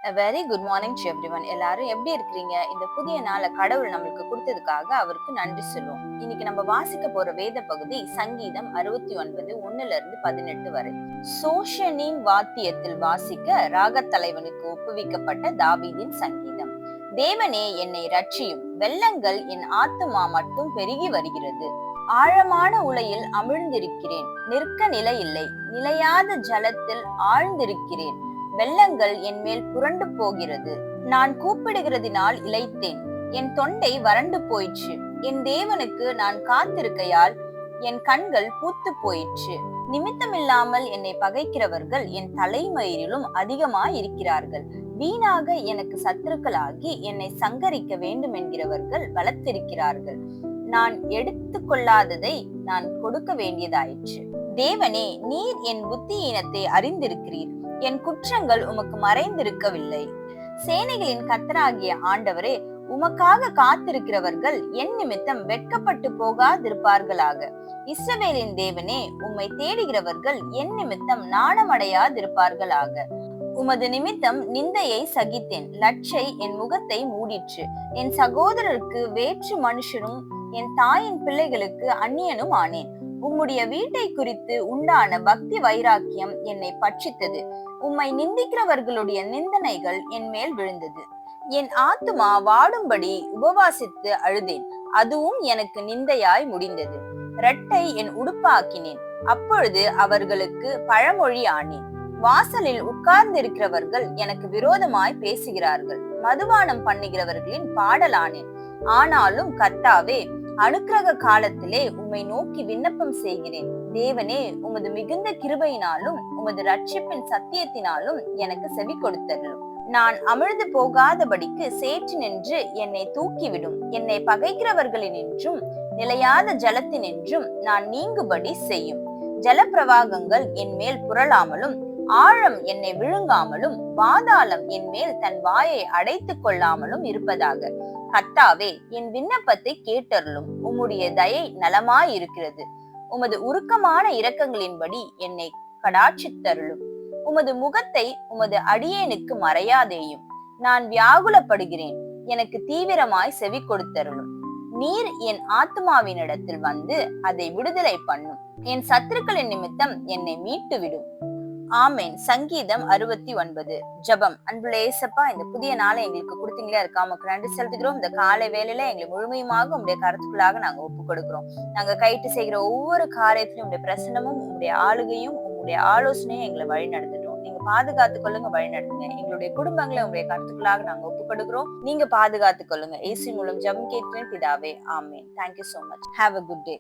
A very good morning to everyone. எல்லாரும் எப்படி இருக்கிறீங்க? இந்த புதிய நாளை கடவுள் நம்மளுக்கு கொடுத்ததுக்காக அவருக்கு நன்றி சொல்லுவோம். இன்னைக்கு நம்ம வாசிக்க போற வேத பகுதி சங்கீதம் 69 1-18 வரை. சோஷனின் வாத்தியத்தில் வாசிக்க ராகத் தலைவனுக்கு ஒப்புவிக்கப்பட்ட தாவீதின் சங்கீதம். தேவனே என்னை ரட்சியும், வெள்ளங்கள் என் ஆத்துமா மட்டும் பெருகி வருகிறது. ஆழமான உலையில் அமிழ்ந்திருக்கிறேன், நிற்க நிலையில்லை, நிலையாத ஜலத்தில் ஆழ்ந்திருக்கிறேன். வெள்ளங்கள் என் மேல் புரண்டு போகிறது. நான் கூப்பிடுகிறதினால் இளைத்தேன், என் தொண்டை வறண்டு போயிற்று. என் தேவனுக்கு நான் காத்திருக்கையால் என் கண்கள் பூத்து போயிற்று. நிமித்தமில்லாமல் என்னை பகைக்கிறவர்கள் என் தலைமயிரிலும் அதிகமாய் இருக்கிறார்கள். வீணாக எனக்கு சத்துருக்களாகி என்னை சங்கரிக்க வேண்டும் என்கிறவர்கள் பலத்திருக்கிறார்கள். நான் எடுத்து கொள்ளாததை நான் கொடுக்க வேண்டியதாயிற்று. தேவனே, நீர் என் புத்தியீனத்தை அறிந்திருக்கிறீர். என் குற்றங்கள் உமக்கு மறைந்திருக்கவில்லை. சேனைகளின் கர்த்தராகிய ஆண்டவரே, உமக்காக காத்திருக்கிறவர்கள் என் நிமித்தம் வெட்கப்பட்டு போகாதிருப்பார்களாக. இஸ்ரவேலின் தேவனே, உம்மை தேடுகிறவர்கள் என் நிமித்தம் நாணமடையாதிருப்பார்களாக. உமது நிமித்தம் நிந்தையை சகித்தேன், லட்சை என் முகத்தை மூடிற்று. என் சகோதரருக்கு வேற்று மனுஷனும் என் தாயின் பிள்ளைகளுக்கு அந்நியனும் ஆனேன். உம்முடைய வீட்டை குறித்து உண்டான பக்தி வைராக்கியம் என்னை பட்சித்தது. உம்மை நிந்திக்கிறவர்களுடைய நிந்தனைகள் என் மேல் விழுந்தது. என் ஆத்துமா வாடும்படி உபவாசித்து அழுதேன், அதுவும் எனக்கு நிந்தையாய் முடிந்தது. இரட்டை என் உடுப்பாக்கினேன், அப்பொழுது அவர்களுக்கு பழமொழி ஆனேன். வாசலில் உட்கார்ந்திருக்கிறவர்கள் எனக்கு விரோதமாய் பேசுகிறார்கள், மதுபானம் பண்ணுகிறவர்களின் பாடலானேன். ஆனாலும் கர்த்தாவே, அனுக்கிரக காலத்திலே உம்மை நோக்கி விண்ணப்பம் செய்கிறேன். தேவனே, உமது மிகுந்த கிருபையினாலும் உமது ரட்சிப்பின் சத்தியத்தினாலும் எனக்கு செவி கொடுத்தருளும். நான் அமிழ்ந்து போகாதபடிக்கு சேற்று நின்று என்னை தூக்கிவிடும். என்னை பகைக்கிறவர்களினின்றும் நிலையாத ஜலத்தினின்றும் நான் நீங்குபடி செய்யும். ஜலப்பிரவாகங்கள் என் மேல் புரளாமலும் ஆழம் என்னை விழுங்காமலும் பாதாளம் என் மேல் தன் வாயை அடைத்துக் கொள்ளாமலும் இருப்பதாக. கர்த்தாவே, என் விண்ணப்பத்தை கேட்டருளும். உம்முடைய தயை நலமாயிருக்கிறது. உமது உருக்கமான இரக்கங்களின்படி என்னை கடாட்சித்தருளும். உமது முகத்தை உமது அடியேனுக்கு மறையாதேயும். நான் வியாகுலப்படுகிறேன், எனக்கு தீவிரமாய் செவி கொடுத்தருளும். நீர் என் ஆத்மாவினிடத்தில் வந்து அதை விடுதலை பண்ணும். என் சத்துருக்களின் நிமித்தம் என்னை மீட்டு விடும். ஆமேன். சங்கீதம் 69. ஜபம். அன்புள்ள ஏசப்பா, இந்த புதிய நாளை எங்களுக்கு கொடுத்தீங்களா இருக்காம நன்றி செலுத்துகிறோம். இந்த காலை வேளையில எங்களை முழுமையுமாக உங்களுடைய கருத்துக்களாக நாங்க ஒப்பு கொடுக்கிறோம். நாங்க கைட்டு செய்கிற ஒவ்வொரு காரியத்திலும் உங்களுடைய பிரசனமும் உங்களுடைய ஆளுகையும் உங்களுடைய ஆலோசனையும் எங்களை வழி நடத்திட்டோம். நீங்க பாதுகாத்துக் கொள்ளுங்க, வழி நடத்துங்க. எங்களுடைய குடும்பங்களை உங்களுடைய கருத்துக்களாக நாங்க ஒப்பு கொடுக்கிறோம். நீங்க பாதுகாத்துக் கொள்ளுங்க. இயேசு மூலம் ஜெபம் கேட்கிறேன் பிதாவே, ஆமேன். Thank you so much. Have a good day.